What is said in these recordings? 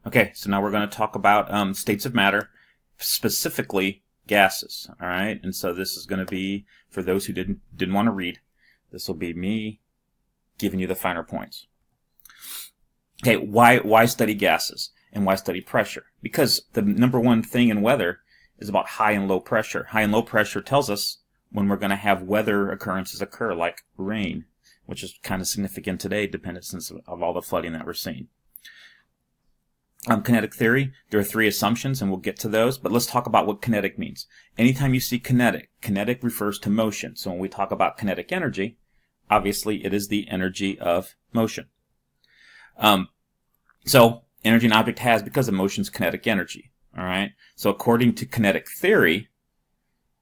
Okay, so now we're going to talk about states of matter, specifically gases. All right, and so this is going to be for those who didn't want to read. This will be me giving you the finer points. Okay, why study gases and why study pressure? Because the number one thing in weather is about high and low pressure. High and low pressure tells us when we're going to have weather occurrences occur, like rain, which is kind of significant today, dependent of all the flooding that we're seeing. Kinetic theory, there are three assumptions, and we'll get to those, but let's talk about what kinetic means. Anytime you see kinetic, kinetic refers to motion. So when we talk about kinetic energy, obviously it is the energy of motion. So energy an object has because of motion's kinetic energy. All right. So according to kinetic theory,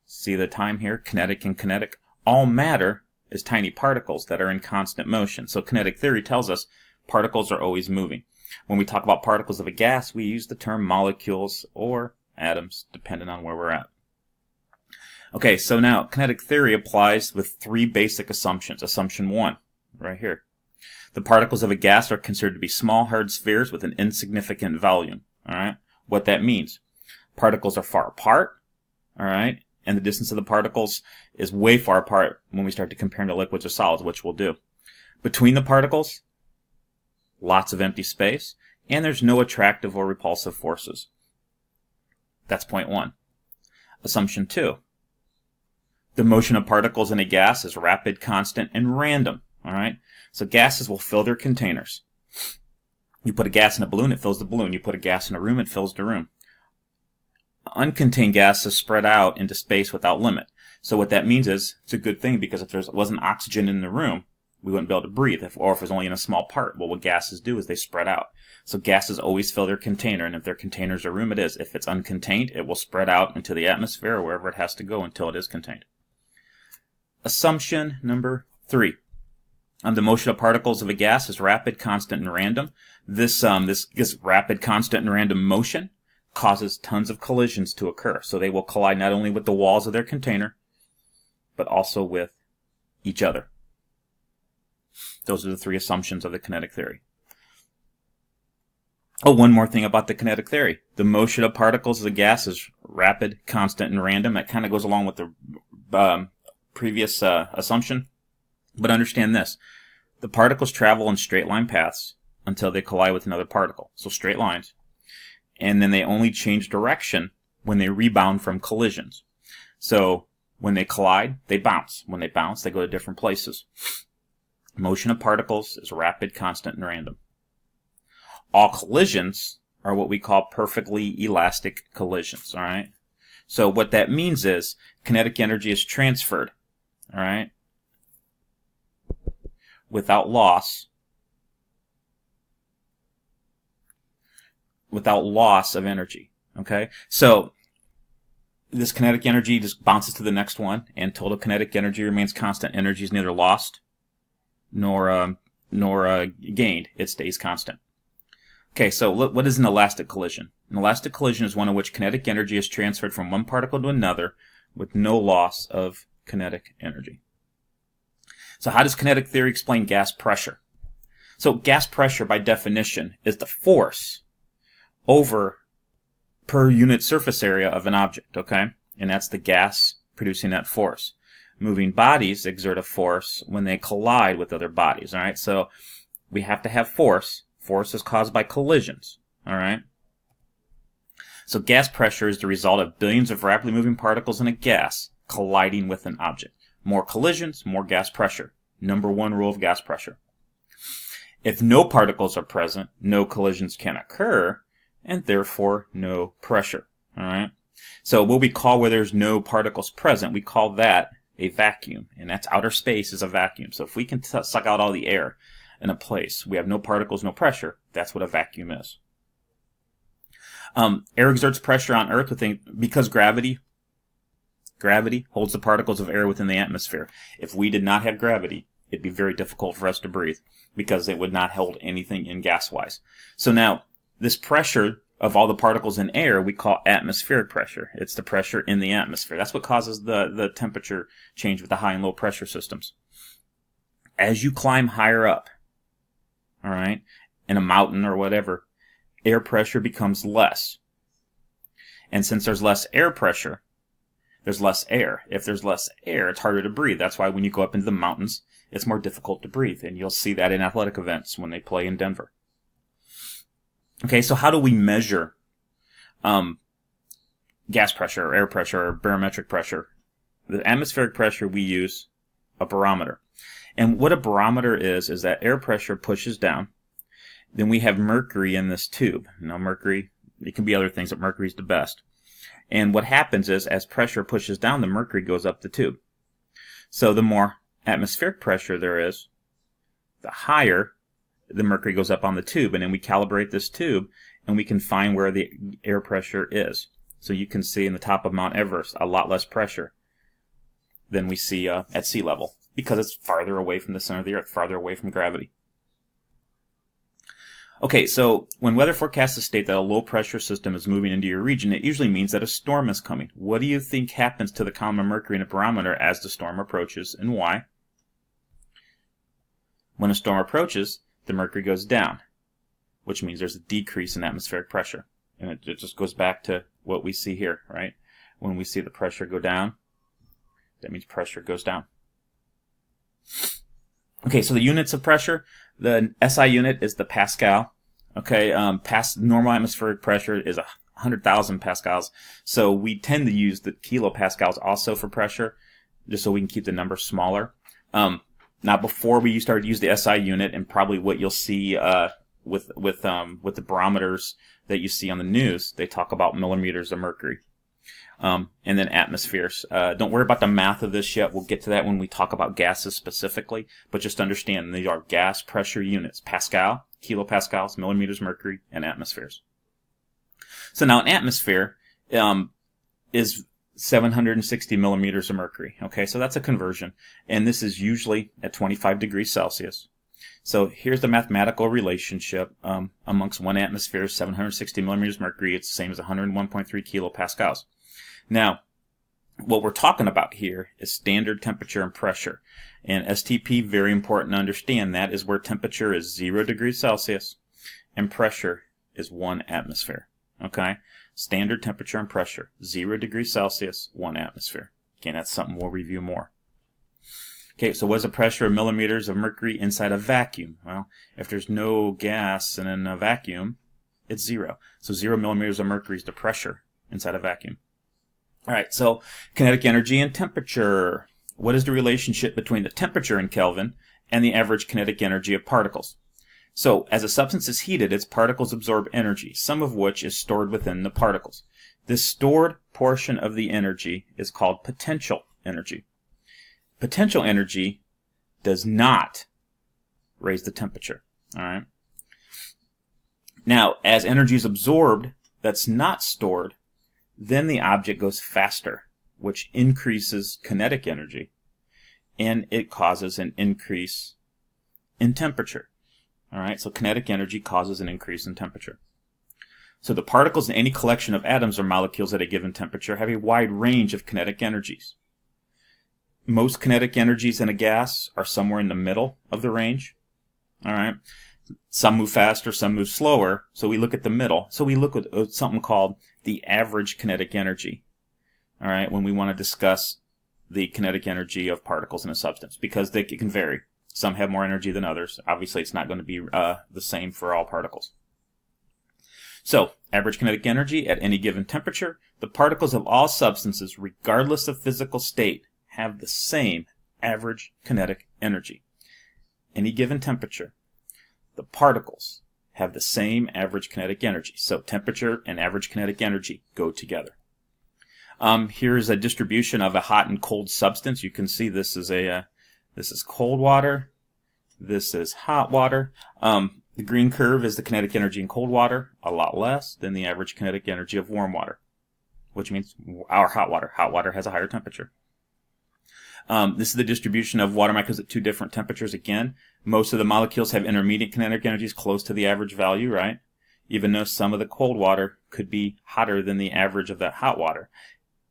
see the time here, kinetic and kinetic, all matter is tiny particles that are in constant motion. So kinetic theory tells us particles are always moving. When we talk about particles of a gas, we use the term molecules or atoms, depending on where we're at. Okay, so now kinetic theory applies with three basic assumptions. Assumption 1, right here. The particles of a gas are considered to be small, hard spheres with an insignificant volume. All right, what that means. Particles are far apart, all right, and the distance of the particles is way far apart when we start to compare to liquids or solids, which we'll do. Between the particles, lots of empty space, and there's no attractive or repulsive forces. That's point 1. Assumption 2. The motion of particles in a gas is rapid, constant, and random. All right? So gases will fill their containers. You put a gas in a balloon, it fills the balloon. You put a gas in a room, it fills the room. Uncontained gases spread out into space without limit. So what that means is it's a good thing, because if there wasn't oxygen in the room, we wouldn't be able to breathe, or if it was only in a small part. Well, what gases do is they spread out. So gases always fill their container, and if their container's a room, it is. If it's uncontained, it will spread out into the atmosphere or wherever it has to go until it is contained. Assumption number 3. The motion of particles of a gas is rapid, constant, and random. This rapid, constant, and random motion causes tons of collisions to occur. So they will collide not only with the walls of their container, but also with each other. Those are the three assumptions of the kinetic theory. Oh, one more thing about the kinetic theory. The motion of particles of the gas is rapid, constant, and random. That kind of goes along with the previous assumption. But understand this. The particles travel in straight line paths until they collide with another particle. So straight lines. And then they only change direction when they rebound from collisions. So when they collide, they bounce. When they bounce, they go to different places. Motion of particles is rapid, constant, and random. All collisions are what we call perfectly elastic collisions, all right? So what that means is kinetic energy is transferred, all right, without loss of energy, okay? So this kinetic energy just bounces to the next one, and total kinetic energy remains constant. Energy is neither lost nor gained. It stays constant. Okay, so what is an elastic collision? An elastic collision is one in which kinetic energy is transferred from one particle to another with no loss of kinetic energy. So how does kinetic theory explain gas pressure? So gas pressure, by definition, is the force over per unit surface area of an object, okay? And that's the gas producing that force. Moving bodies exert a force when they collide with other bodies, all right? So we have to have force. Force is caused by collisions, all right? So gas pressure is the result of billions of rapidly moving particles in a gas colliding with an object. More collisions, more gas pressure. Number 1 rule of gas pressure. If no particles are present, no collisions can occur, and therefore no pressure, all right? So what we call where there's no particles present, we call that a vacuum, and that's outer space is a vacuum. So if we can suck out all the air in a place, we have no particles, no pressure. That's what a vacuum is. Air exerts pressure on Earth because gravity holds the particles of air within the atmosphere. If we did not have gravity, it'd be very difficult for us to breathe because it would not hold anything in gas-wise. So now, this pressure of all the particles in air we call atmospheric pressure. It's the pressure in the atmosphere. That's what causes the temperature change with the high and low pressure systems. As you climb higher up, all right, in a mountain or whatever, air pressure becomes less. And since there's less air pressure, there's less air. If there's less air, it's harder to breathe. That's why when you go up into the mountains, it's more difficult to breathe. And you'll see that in athletic events when they play in Denver. Okay, so how do we measure gas pressure or air pressure or barometric pressure? The atmospheric pressure, we use a barometer. And what a barometer is that air pressure pushes down. Then we have mercury in this tube. Now mercury, it can be other things, but mercury is the best. And what happens is, as pressure pushes down, the mercury goes up the tube. So the more atmospheric pressure there is, the higher the mercury goes up on the tube. And then we calibrate this tube, and we can find where the air pressure is. So you can see in the top of Mount Everest a lot less pressure than we see at sea level, because it's farther away from the center of the Earth, farther away from gravity. Okay, so when weather forecasts state that a low-pressure system is moving into your region, it usually means that a storm is coming. What do you think happens to the column of mercury in a barometer as the storm approaches, and why? When a storm approaches, the mercury goes down, which means there's a decrease in atmospheric pressure. And it just goes back to what we see here, right? When we see the pressure go down, that means pressure goes down. Okay, so the units of pressure, the SI unit is the Pascal. Okay, normal atmospheric pressure is 100,000 pascals. So we tend to use the kilopascals also for pressure, just so we can keep the number smaller. Now, before we started to use the SI unit, and probably what you'll see with the barometers that you see on the news, they talk about millimeters of mercury. And then atmospheres. Don't worry about the math of this yet. We'll get to that when we talk about gases specifically. But just understand these are gas pressure units. Pascal, kilopascals, millimeters mercury, and atmospheres. So now an atmosphere is 760 millimeters of mercury. Okay, so that's a conversion. And this is usually at 25 degrees Celsius. So here's the mathematical relationship amongst one atmosphere, 760 millimeters mercury. It's the same as 101.3 kilopascals. Now, what we're talking about here is standard temperature and pressure. And STP, very important to understand, that is where temperature is 0 degrees Celsius and pressure is 1 atmosphere. Okay? Standard temperature and pressure, 0 degrees Celsius, 1 atmosphere. Again, that's something we'll review more. Okay, so what's the pressure of millimeters of mercury inside a vacuum? Well, if there's no gas in a vacuum, it's 0. So 0 millimeters of mercury is the pressure inside a vacuum. All right, so kinetic energy and temperature. What is the relationship between the temperature in Kelvin and the average kinetic energy of particles? So, as a substance is heated, its particles absorb energy, some of which is stored within the particles. This stored portion of the energy is called potential energy. Potential energy does not raise the temperature. All right. Now, as energy is absorbed that's not stored, then the object goes faster, which increases kinetic energy, and it causes an increase in temperature. All right, so kinetic energy causes an increase in temperature. So the particles in any collection of atoms or molecules at a given temperature have a wide range of kinetic energies. Most kinetic energies in a gas are somewhere in the middle of the range. All right. Some move faster, some move slower, so we look at the middle. So we look at something called the average kinetic energy, all right, when we want to discuss the kinetic energy of particles in a substance, because it can vary. Some have more energy than others. Obviously, it's not going to be the same for all particles. So, average kinetic energy at any given temperature, the particles of all substances, regardless of physical state, have the same average kinetic energy. Any given temperature, the particles have the same average kinetic energy. So temperature and average kinetic energy go together. Here's a distribution of a hot and cold substance. You can see this is this is cold water. This is hot water. The green curve is the kinetic energy in cold water, a lot less than the average kinetic energy of warm water, which means our hot water. Hot water has a higher temperature. This is the distribution of water molecules at 2 different temperatures. Again, most of the molecules have intermediate kinetic energies close to the average value, right? Even though some of the cold water could be hotter than the average of that hot water.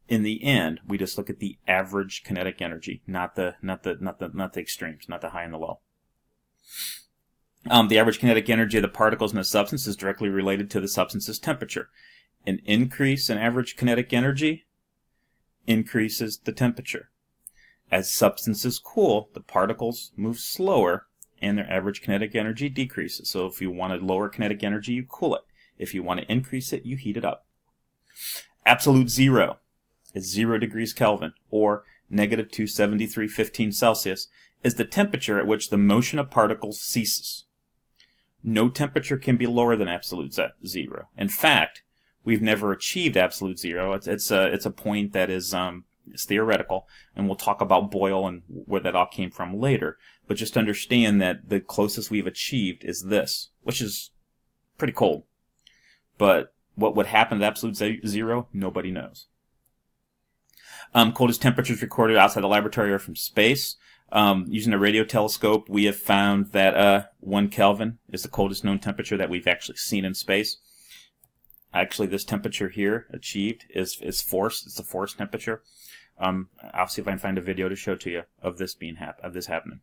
In the end, we just look at the average kinetic energy, not the extremes, not the high and the low. The average kinetic energy of the particles in a substance is directly related to the substance's temperature. An increase in average kinetic energy increases the temperature. As substances cool, the particles move slower and their average kinetic energy decreases. So if you want a lower kinetic energy, you cool it. If you want to increase it, you heat it up. Absolute zero is 0 degrees Kelvin, or negative 273.15 Celsius, is the temperature at which the motion of particles ceases. No temperature can be lower than absolute zero. In fact, we've never achieved absolute zero. It's a point that is it's theoretical, and we'll talk about Boyle and where that all came from later. But just understand that the closest we've achieved is this, which is pretty cold. But what would happen at absolute zero, nobody knows. Coldest temperatures recorded outside the laboratory are from space. Using a radio telescope, we have found that 1 Kelvin is the coldest known temperature that we've actually seen in space. Actually, this temperature here achieved is forced. It's a forced temperature. I'll see if I can find a video to show to you of this happening.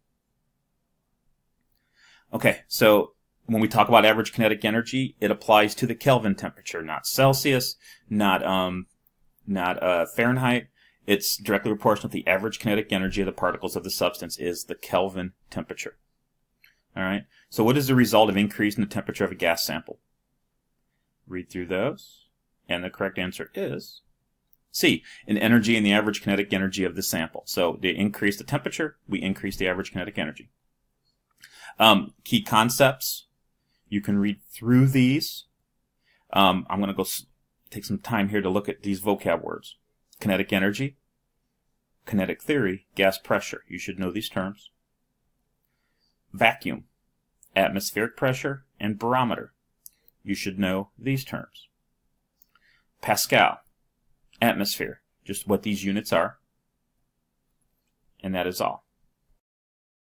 Okay, so when we talk about average kinetic energy, it applies to the Kelvin temperature, not Celsius, not Fahrenheit. It's directly proportional to the average kinetic energy of the particles of the substance is the Kelvin temperature. All right. So what is the result of increasing the temperature of a gas sample? Read through those, and the correct answer is C, an energy in the average kinetic energy of the sample. So to increase the temperature, we increase the average kinetic energy. Key concepts. You can read through these. I'm going to go take some time here to look at these vocab words. Kinetic energy, kinetic theory, gas pressure. You should know these terms. Vacuum, atmospheric pressure, and barometer. You should know these terms. Pascal, atmosphere, just what these units are. And that is all.